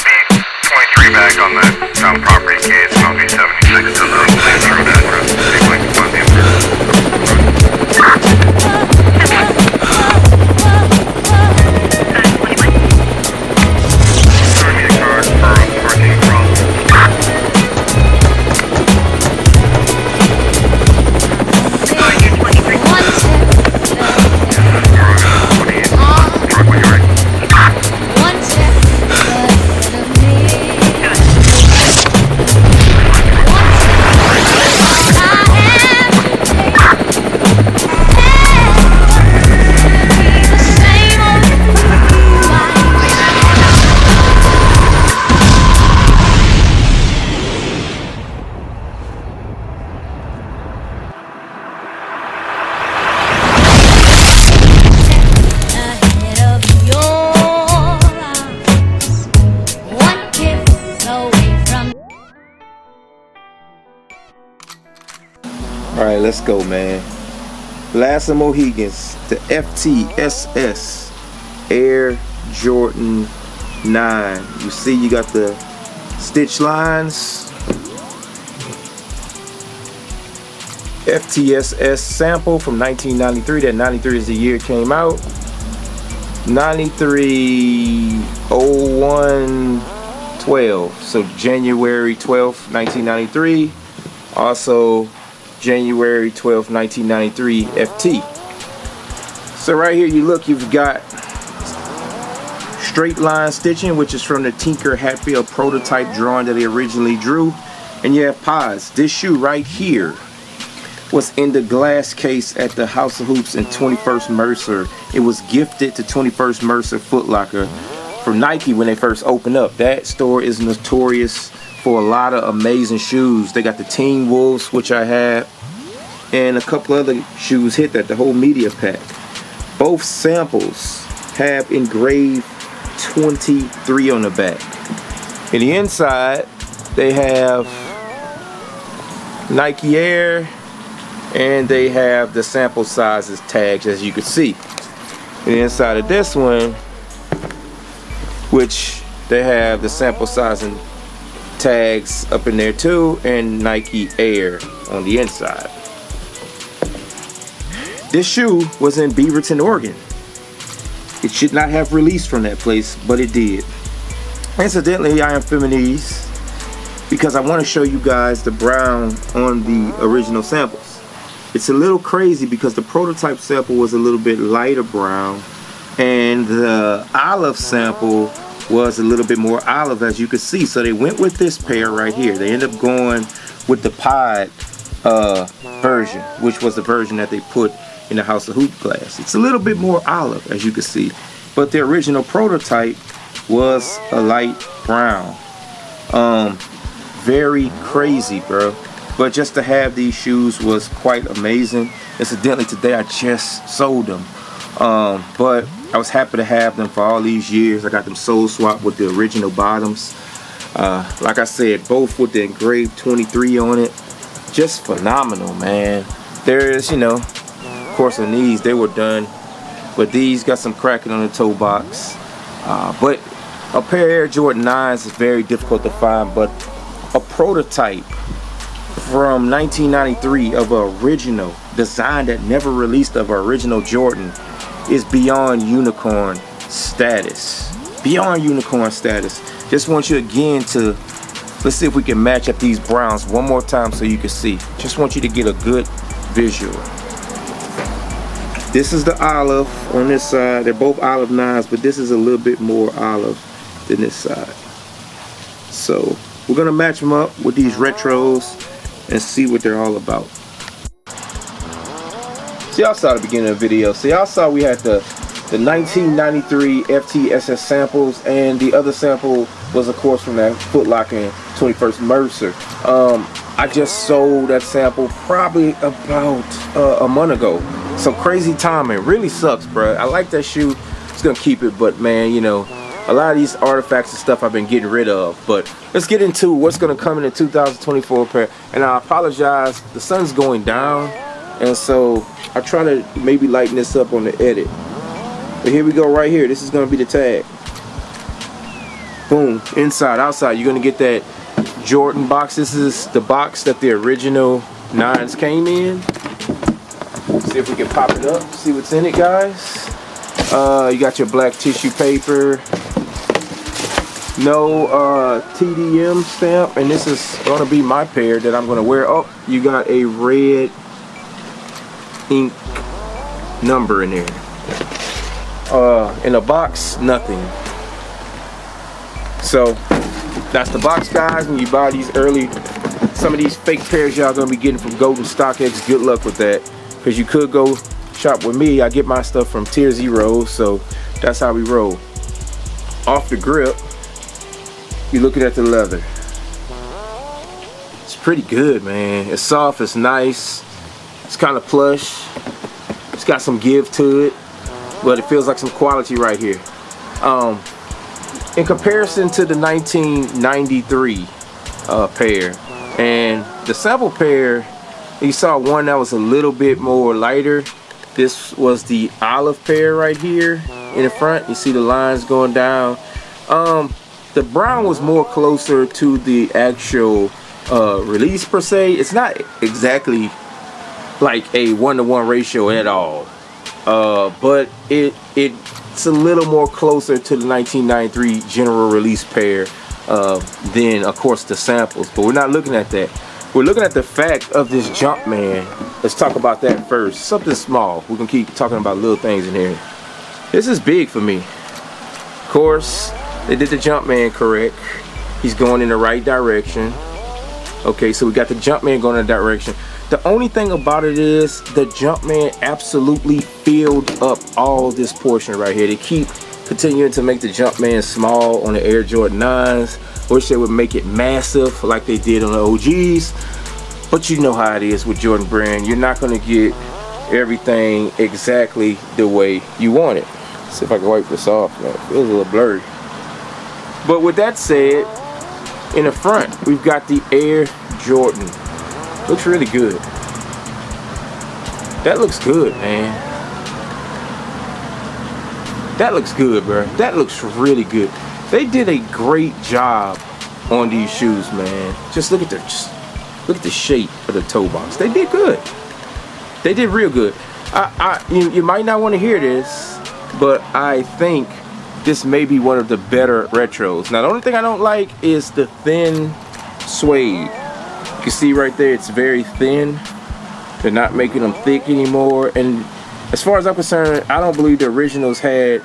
be 23 back on the town property case, and I'll be 76 to the police road address. Sequence 1 Alright, let's go, man. Last of Mohegans, the FTSS Air Jordan 9. You see, you got the stitch lines. FTSS sample from 1993. That 93 is the year it came out. 93/01/12. So January 12th, 1993. Also January 12th, 1993 FT. So right here you look, you've got straight line stitching, which is from the Tinker Hatfield prototype drawing that they originally drew. And you have pods. This shoe right here was in the glass case at the House of Hoops in 21st Mercer. It was gifted to 21st Mercer Foot Locker from Nike when they first opened up. That store is notorious for a lot of amazing shoes. They got the Teen Wolves, which I have, and a couple other shoes hit that, the whole media pack. Both samples have engraved 23 on the back. In the inside, they have Nike Air, and they have the sample sizes tags, as you can see. And inside of this one, which they have the sample size and tags up in there too, and Nike Air on the inside. This shoe was in Beaverton, Oregon. It should not have released from that place, but it did. Incidentally, I am Feminese because I want to show you guys the brown on the original samples. It's a little crazy because the prototype sample was a little bit lighter brown, and the olive sample was a little bit more olive, as you can see. So they went with this pair right here. They ended up going with the pod version, which was the version that they put in the House of Hoop glass. It's a little bit more olive, as you can see, but the original prototype was a light brown. Very crazy, bro. But just to have these shoes was quite amazing. Incidentally, today I just sold them, but I was happy to have them for all these years. I got them soul swapped with the original bottoms. Like I said, both with the engraved 23 on it. Just phenomenal, man. There's, you know, of course on these, they were done. But these got some cracking on the toe box. But a pair of Air Jordan 9s is very difficult to find. But a prototype from 1993 of an original design that never released of an original Jordan is beyond unicorn status. Beyond unicorn status. Just want you again to, let's see if we can match up these browns one more time so you can see. Just want you to get a good visual. This is the olive on this side. They're both olive 9s, but this is a little bit more olive than this side. So we're gonna match them up with these retros and see what they're all about. So y'all saw the beginning of the video. So y'all saw we had the 1993 FTSS samples, and the other sample was of course from that Foot Locker in 21st Mercer. I just sold that sample probably about a month ago. So crazy timing. Really sucks, bro. I like that shoe. Just gonna keep it, but man, you know, a lot of these artifacts and stuff I've been getting rid of. But let's get into what's gonna come in the 2024 pair. And I apologize, the sun's going down, and so I try to maybe lighten this up on the edit. But here we go right here. This is gonna be the tag. Boom, inside, outside, you're gonna get that Jordan box. This is the box that the original 9s came in. See if we can pop it up, see what's in it, guys. You got your black tissue paper. No TDM stamp, and this is gonna be my pair that I'm gonna wear. Oh, you got a red ink number in there. In the box, nothing. So that's the box, guys. When you buy these some of these fake pairs y'all gonna be getting from Golden StockX, good luck with that, because you could go shop with me. I get my stuff from Tier Zero, so that's how we roll. Off the grip, you're looking at the leather. It's pretty good, man. It's soft, it's nice, it's kind of plush, it's got some give to it, but it feels like some quality right here. In comparison to the 1993 pair and the sample pair, you saw one that was a little bit more lighter. This was the olive pair right here in the front. You see the lines going down. The brown was more closer to the actual release per se. It's not exactly like a 1-to-1 ratio at all, but it's a little more closer to the 1993 general release pair than, of course, the samples. But we're not looking at that. We're looking at the fact of this Jumpman. Let's talk about that first. Something small. We're gonna keep talking about little things in here. This is big for me. Of course, they did the Jumpman correct. He's going in the right direction. Okay, so we got the Jumpman going in the direction. The only thing about it is the Jumpman absolutely filled up all this portion right here. They keep continuing to make the Jumpman small on the Air Jordan 9s. Wish they would make it massive like they did on the OGs. But you know how it is with Jordan Brand. You're not going to get everything exactly the way you want it. Let's see if I can wipe this off, man. It feels a little blurry. But with that said, in the front, we've got the Air Jordan. Looks really good. That looks good, man. That looks good, bro. That looks really good. They did a great job on these shoes, man. Just look at the shape of the toe box. They did good. They did real good. You might not want to hear this, but I think this may be one of the better retros. Now, the only thing I don't like is the thin suede. You can see right there, it's very thin. They're not making them thick anymore. And as far as I'm concerned, I don't believe the originals had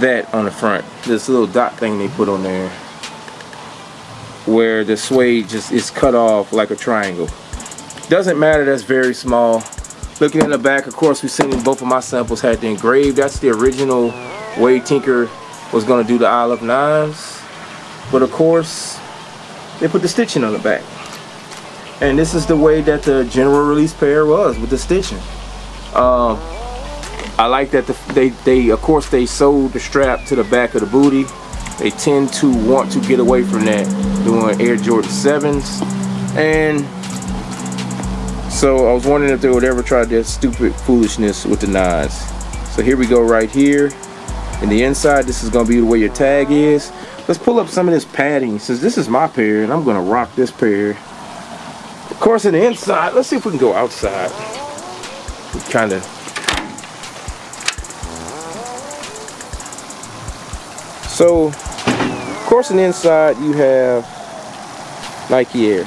that on the front. This little dot thing they put on there, where the suede just is cut off like a triangle. Doesn't matter, that's very small. Looking in the back, of course, we've seen both of my samples had the engraved. That's the original way Tinker was going to do the Olive 9s. But of course, they put the stitching on the back. And this is the way that the general release pair was, with the stitching. I like that they of course they sewed the strap to the back of the booty. They tend to want to get away from that doing Air Jordan 7s. And so I was wondering if they would ever try that stupid foolishness with the 9s. So here we go right here. In the inside, this is gonna be the way your tag is. Let's pull up some of this padding, since this is my pair and I'm gonna rock this pair. Of course, in the inside, let's see if we can go outside. Kind of. So, of course, on the inside you have Nike Air.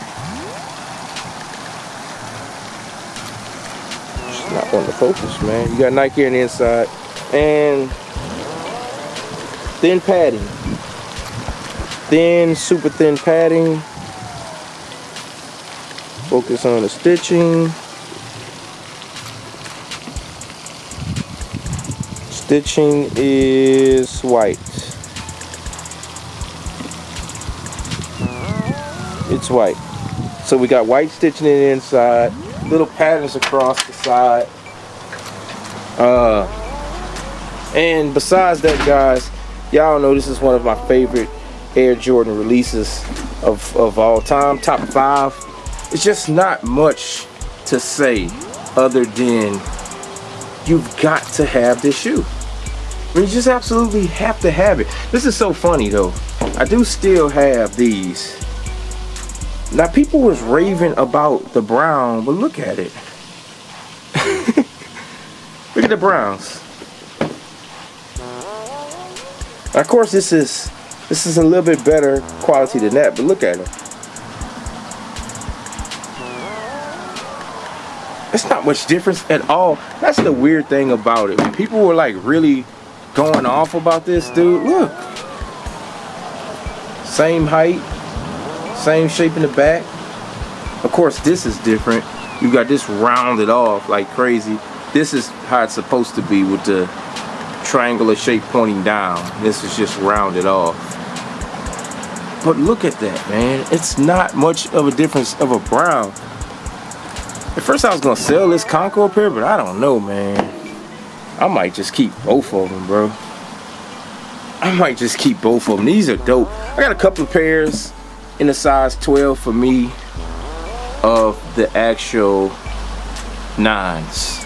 It's not on the focus, man. You got Nike Air on the inside, and thin padding, thin, super thin padding. Focus on the stitching. Stitching is white. It's white. So we got white stitching in the inside, little patterns across the side. And besides that, guys, y'all know this is one of my favorite Air Jordan releases of all time, top 5. It's just not much to say other than you've got to have this shoe. I mean, you just absolutely have to have it. This is so funny though. I do still have these. Now people was raving about the brown, but look at it. Look at the browns. Now, of course, this is a little bit better quality than that, but look at them. It's not much difference at all. That's the weird thing about it. When people were like really going off about this, dude, look. Same height, same shape in the back. Of course, this is different. You got this rounded off like crazy. This is how it's supposed to be with the triangular shape pointing down. This is just rounded off. But look at that, man. It's not much of a difference of a brown. At first I was gonna sell this Concord pair, but I don't know, man. I might just keep both of them, bro. I might just keep both of them. These are dope. I got a couple of pairs in the size 12 for me of the actual 9s.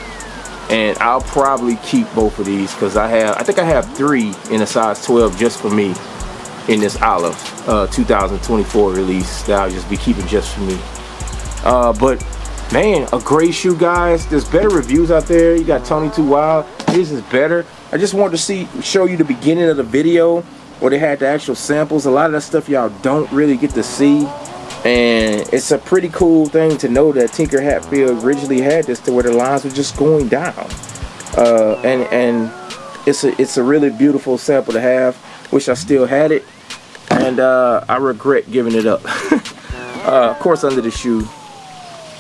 And I'll probably keep both of these because I think I have 3 in a size 12 just for me in this Olive 2024 release that I'll just be keeping just for me. But man, a great shoe, guys. There's better reviews out there. You got Tony Too Wild. This is better. I just wanted to show you the beginning of the video where they had the actual samples. A lot of that stuff y'all don't really get to see, and it's a pretty cool thing to know that Tinker Hatfield originally had this to where the lines were just going down. And it's a really beautiful sample to have. Wish I still had it, and I regret giving it up. Of course, under the shoe,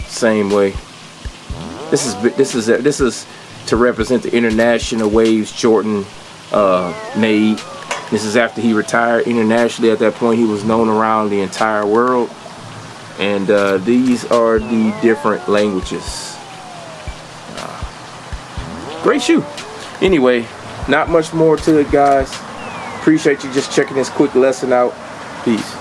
same way. This is to represent the international waves Jordan made. This is after he retired internationally. At that point, he was known around the entire world. And these are the different languages. Great shoe. Anyway, not much more to it, guys. Appreciate you just checking this quick lesson out. Peace.